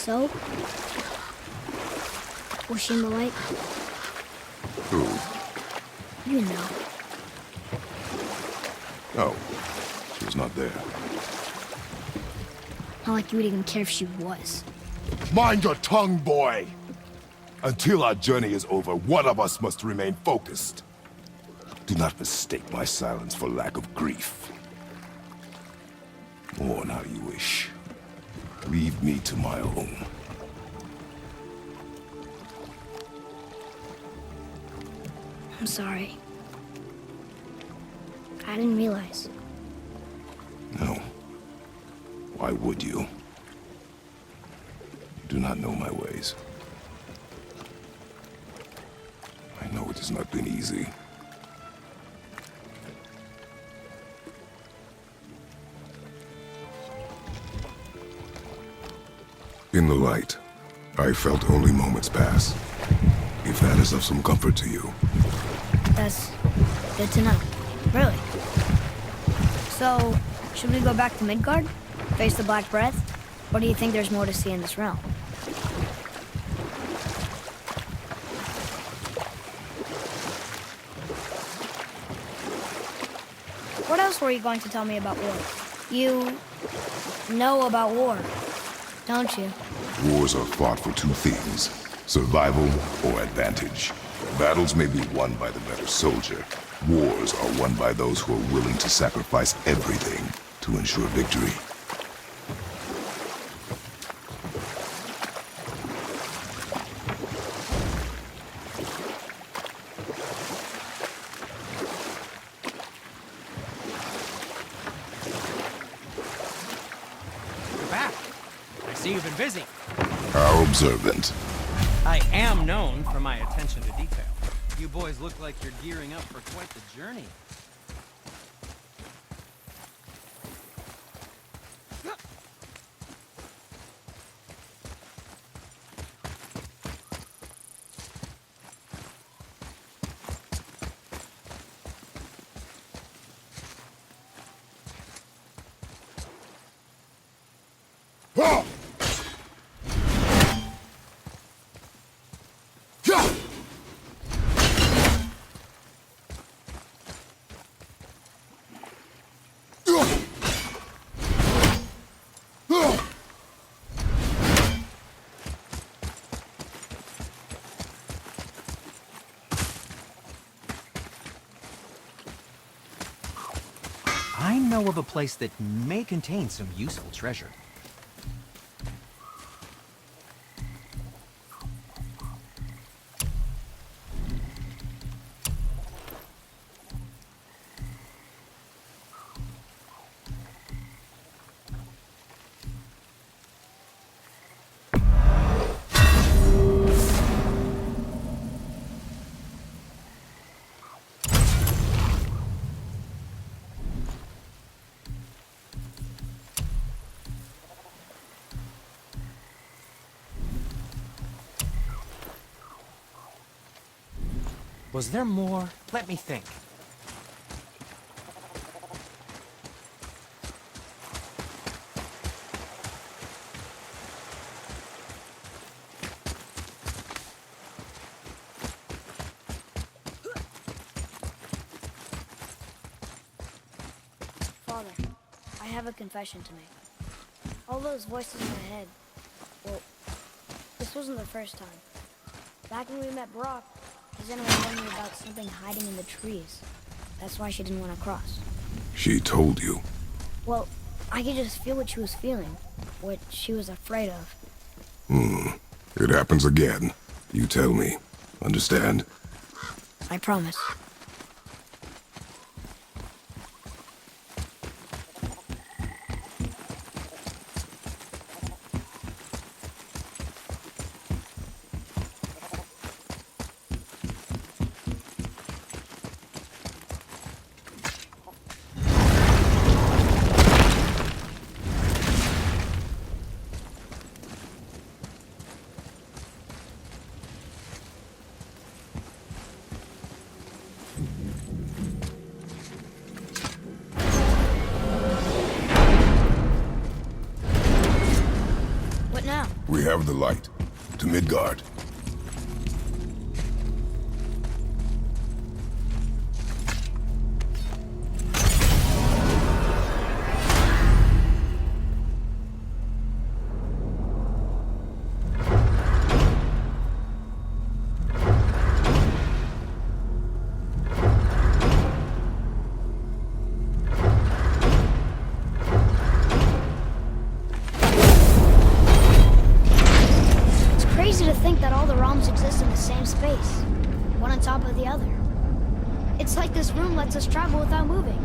So? Was she in the light? Who? You know. Oh, she was not there. Not like you would even care if she was. Mind your tongue, boy! Until our journey is over, one of us must remain focused. Do not mistake my silence for lack of grief. Mourn how you wish. Leave me to my own. I'm sorry. I didn't realize. No. Why would you? You do not know my ways. I know it has not been easy. In the light, I felt only moments pass. If that is of some comfort to you. That's good to know. Really. So, should we go back to Midgard? Face the Black Breath? Or do you think there's more to see in this realm? What else were you going to tell me about war? You know about war, don't you? Wars are fought for two things, survival or advantage. Battles may be won by the better soldier. Wars are won by those who are willing to sacrifice everything to ensure victory. You're back. I see you've been busy. How observant. I am known for my attention to detail. You boys look like you're gearing up for quite the journey. I know of a place that may contain some useful treasure. Was there more? Let me think. Father, I have a confession to make. All those voices in my head, well, this wasn't the first time. Back when we met Brock, Zen was telling me about something hiding in the trees. That's why she didn't want to cross. She told you. Well, I could just feel what she was feeling, what she was afraid of. It happens again. You tell me. Understand? I promise. We have the light. To Midgard. Crazy to think that all the realms exist in the same space, one on top of the other. It's like this room lets us travel without moving.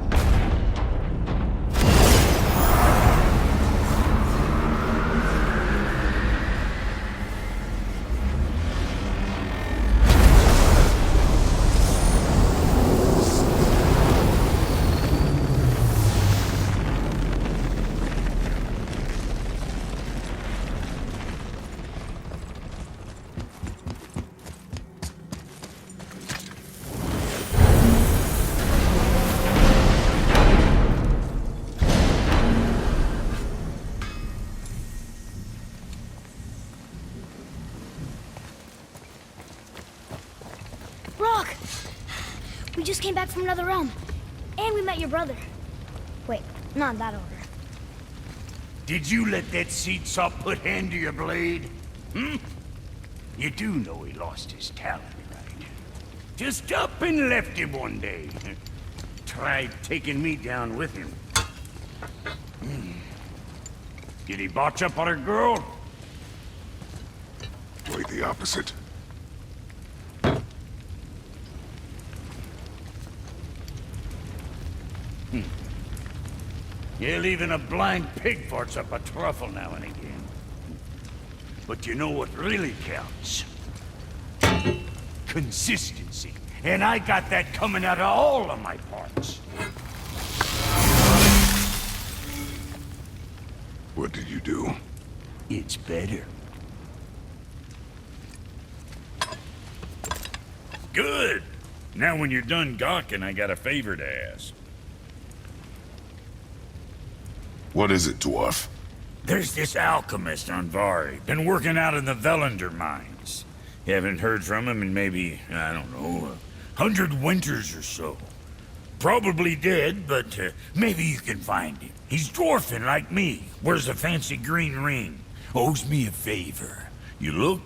Rock! We just came back from another realm. And we met your brother. Wait, not in that order. Did you let that seed saw put hand to your blade? Hmm? You do know he lost his talent, right? Just up and left him one day. Tried taking me down with him. Did he botch up on a girl? Quite the opposite. Hell, even a blind pig farts up a truffle now and again. But you know what really counts? Consistency. And I got that coming out of all of my parts. What did you do? It's better. Good! Now when you're done gawking, I got a favor to ask. What is it, dwarf? There's this alchemist on Vari, been working out in the Velander mines. Haven't heard from him in maybe, I don't know, 100 winters or so. Probably dead, but maybe you can find him. He's dwarfing like me, wears a fancy green ring, owes me a favor. You look?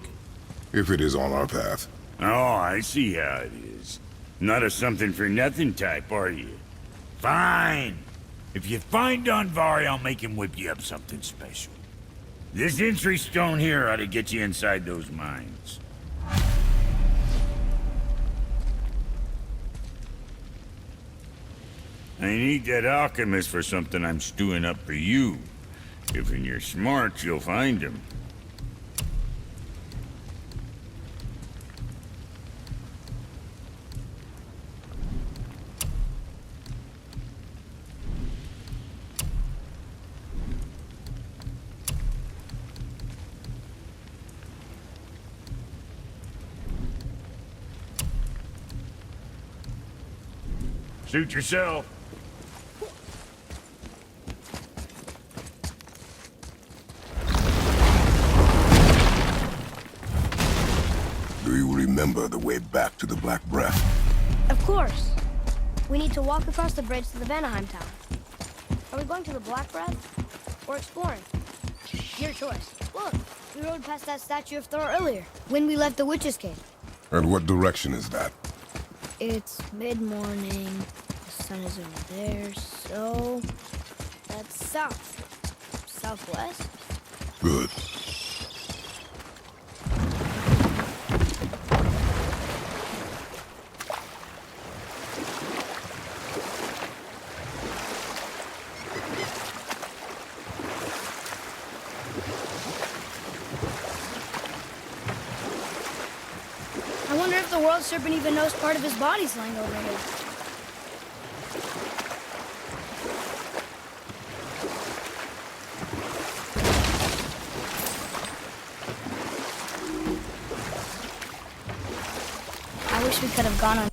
If it is on our path. Oh, I see how it is. Not a something-for-nothing type, are you? Fine. If you find Donvari, I'll make him whip you up something special. This entry stone here ought to get you inside those mines. I need that alchemist for something I'm stewing up for you. If you're smart, you'll find him. Suit yourself. Do you remember the way back to the Black Breath? Of course. We need to walk across the bridge to the Vanaheim Tower. Are we going to the Black Breath or exploring? Your choice. Look, we rode past that statue of Thor earlier, when we left the Witch's Cave. And what direction is that? It's mid-morning, the sun is over there, so that's south. Southwest? Good. I wonder if the world serpent even knows part of his body's lying over here. I wish we could have gone on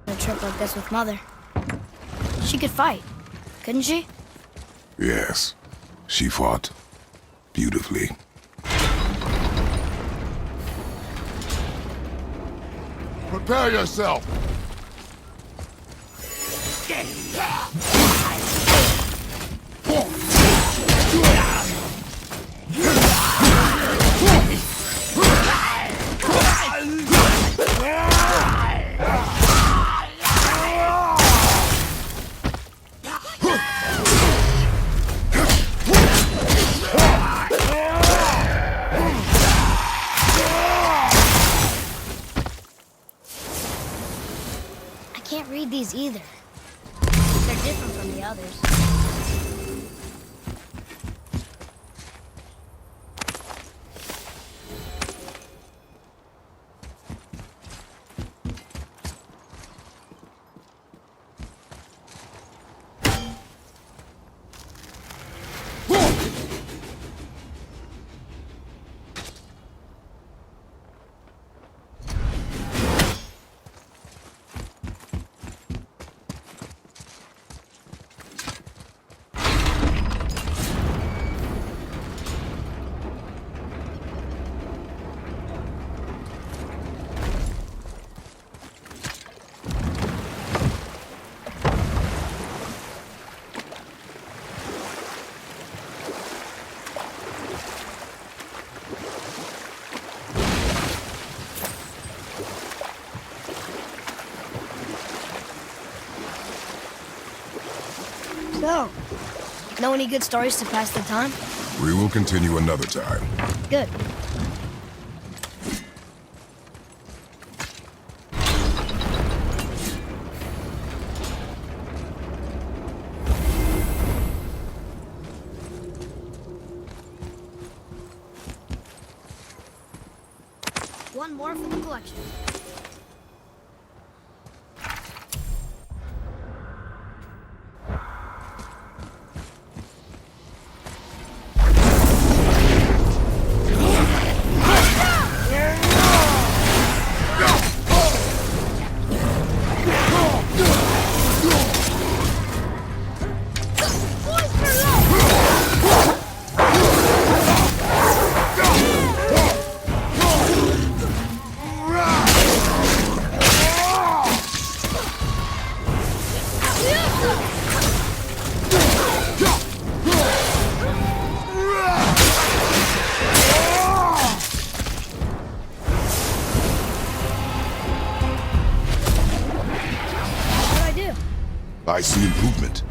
a trip like this with Mother. She could fight, couldn't she? Yes. She fought beautifully. Prepare yourself! I can't read these either. They're different from the others. So, know any good stories to pass the time? We will continue another time. Good. One more for the collection. I see improvement.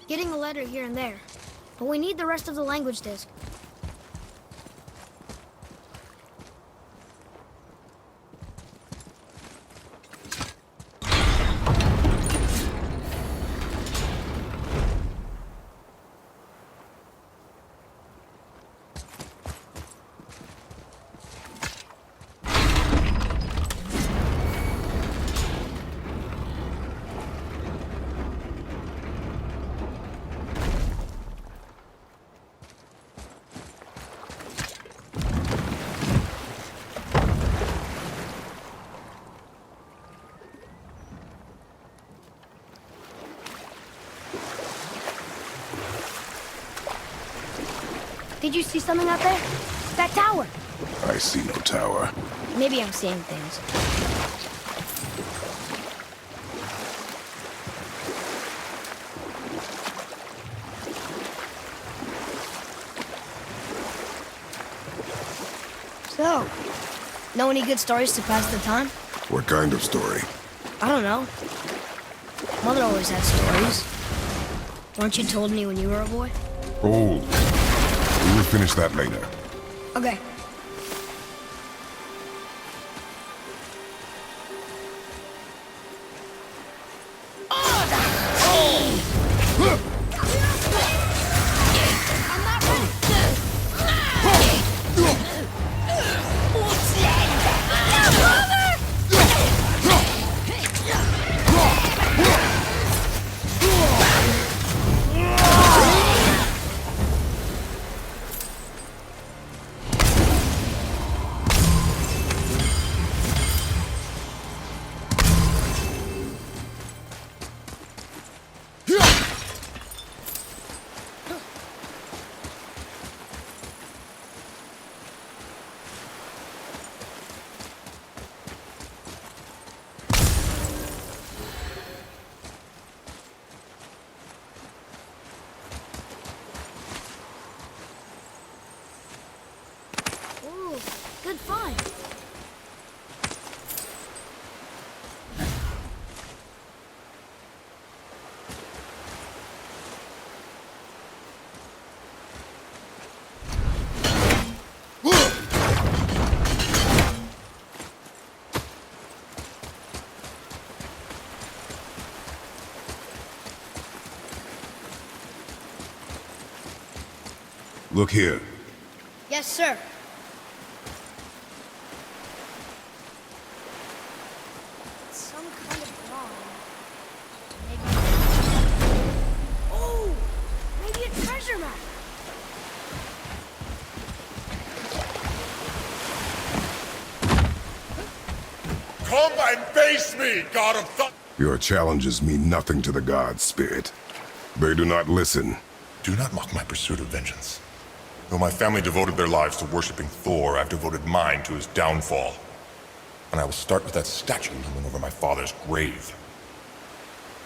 Getting a letter here and there. But we need the rest of the language disc. Did you see something out there? That tower! I see no tower. Maybe I'm seeing things. So, know any good stories to pass the time? What kind of story? I don't know. Mother always had stories. Weren't you told me when you were a boy? Old. We will finish that later. Okay. Look here. Yes, sir. Some kind of bomb. Maybe. Oh! Maybe a treasure map. Come and face me, God of Thunder! Your challenges mean nothing to the gods, Spirit. They do not listen. Do not mock my pursuit of vengeance. Though my family devoted their lives to worshipping Thor, I've devoted mine to his downfall. And I will start with that statue looming over my father's grave.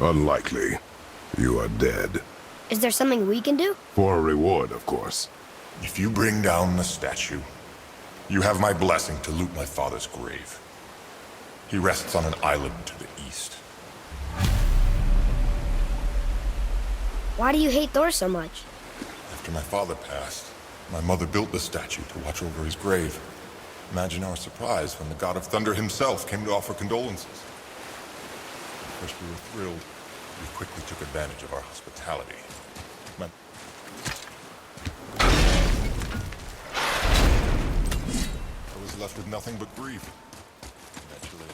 Unlikely. You are dead. Is there something we can do? For a reward, of course. If you bring down the statue, you have my blessing to loot my father's grave. He rests on an island to the east. Why do you hate Thor so much? After my father passed, my mother built the statue to watch over his grave. Imagine our surprise when the God of Thunder himself came to offer condolences. At first we were thrilled. We quickly took advantage of our hospitality. I was left with nothing but grief. Naturally,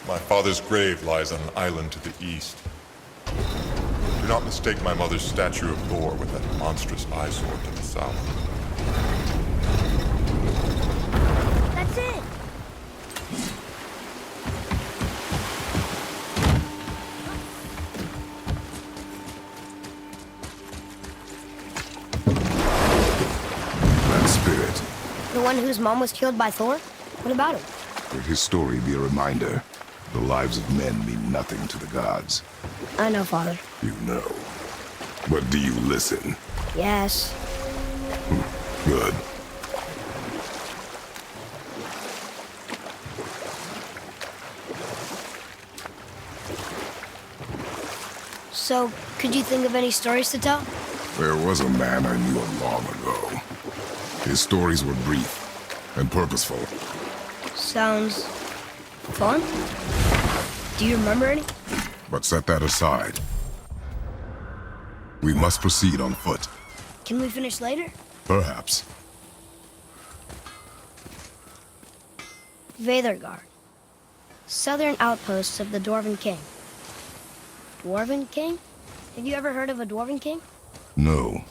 my father's grave lies on an island to the east. Do not mistake my mother's statue of Thor with that monstrous eyesore to the south. That's it. That spirit. The one whose mom was killed by Thor? What about him? Let his story be a reminder. The lives of men mean nothing to the gods. I know, Father. You know. But do you listen? Yes. Good. So, could you think of any stories to tell? There was a man I knew long ago. His stories were brief and purposeful. Sounds fun. Do you remember any? But set that aside. We must proceed on foot. Can we finish later? Perhaps. Veðurgard. Southern outposts of the Dwarven King. Dwarven King? Have you ever heard of a Dwarven King? No.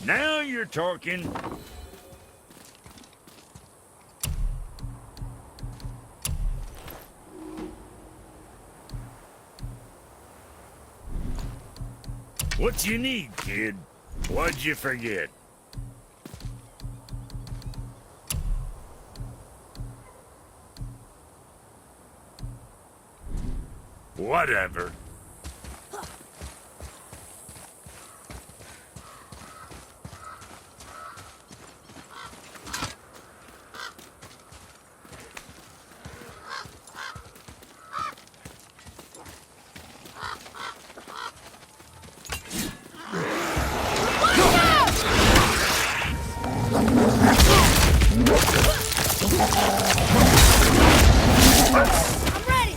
Now you're talking. What you need, kid? What'd you forget? Whatever. I'm ready!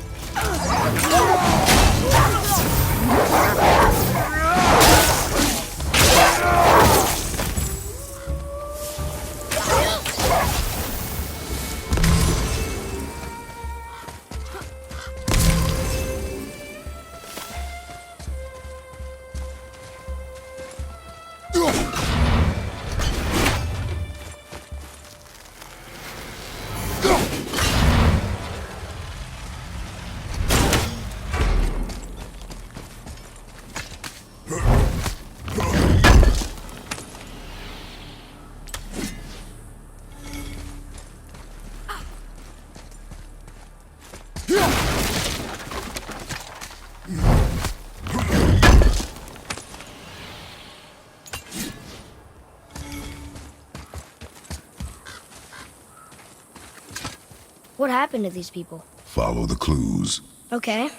What happened to these people? Follow the clues. Okay.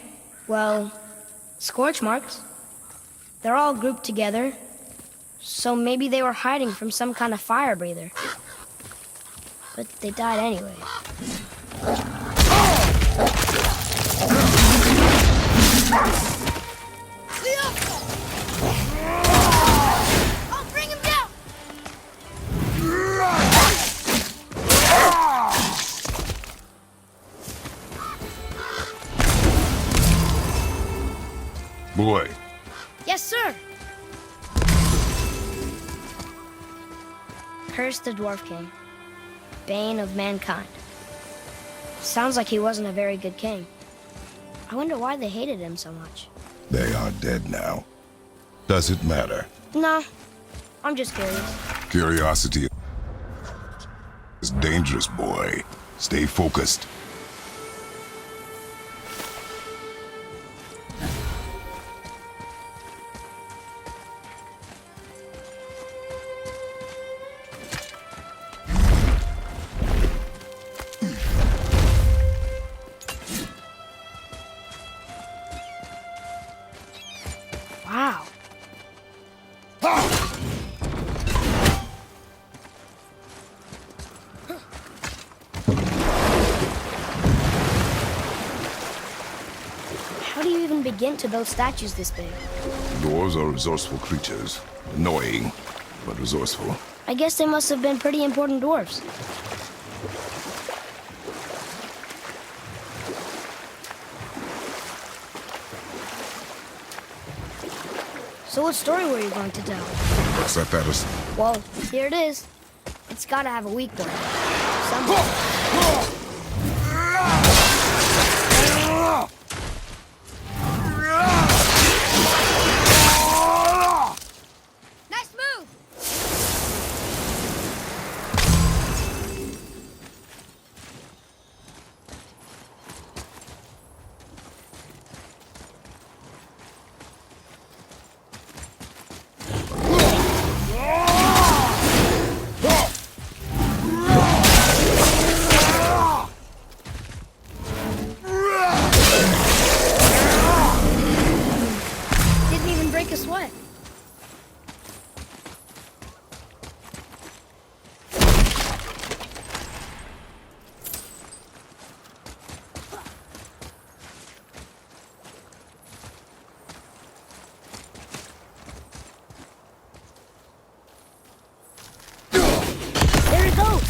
Well, scorch marks. They're all grouped together. So maybe they were hiding from some kind of fire breather. But they died anyway. I'll bring him down! Boy, Yes, sir! Curse the Dwarf King, bane of mankind. Sounds like he wasn't a very good king. I wonder why they hated him so much. they are dead now. Does it matter? No, I'm just curious. Curiosity is dangerous, boy. Stay focused. Wow. How do you even begin to build statues this big? Dwarves are resourceful creatures. Annoying, but resourceful. I guess they must have been pretty important dwarves. So what story were you going to tell? What's that, Patterson? Well, here it is. It's gotta have a weak point. Somewhere. Nice move! Didn't even break a sweat. There he goes!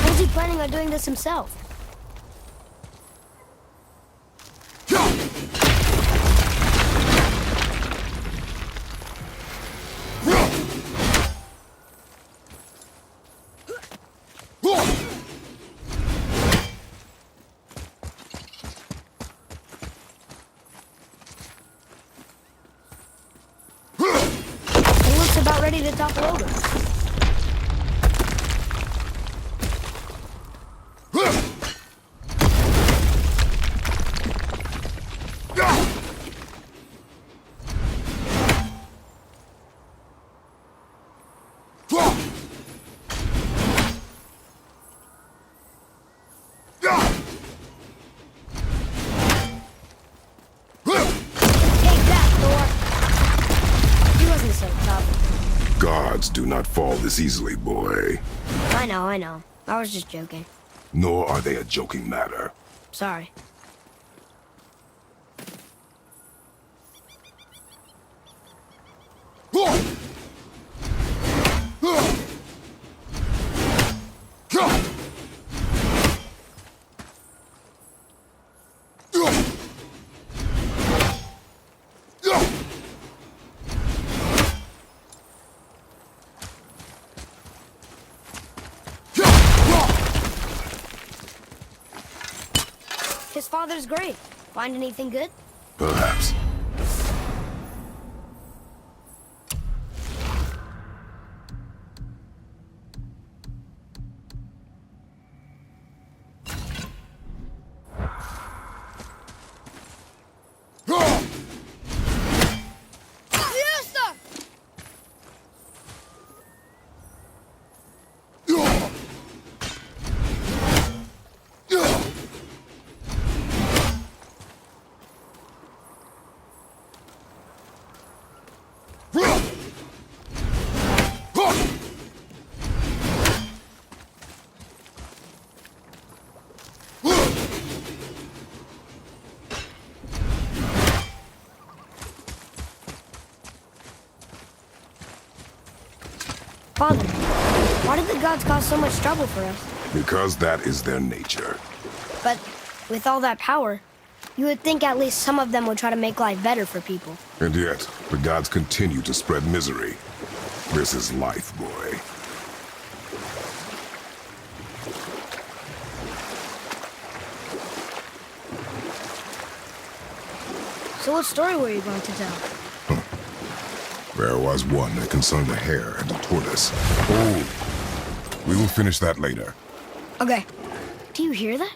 How's he planning on doing this himself? He looks about ready to topple over. Take that, Thor! He wasn't so tough. Gods do not fall this easily, boy. I know. I was just joking. Nor are they a joking matter. Sorry. His father's great. Find anything good? Perhaps. Father, why did the gods cause so much trouble for us? Because that is their nature. But with all that power, you would think at least some of them would try to make life better for people. And yet, the gods continue to spread misery. This is life, boy. So what story were you going to tell? There was one that concerned a hare and a tortoise. Oh, we will finish that later. Okay. Do you hear that?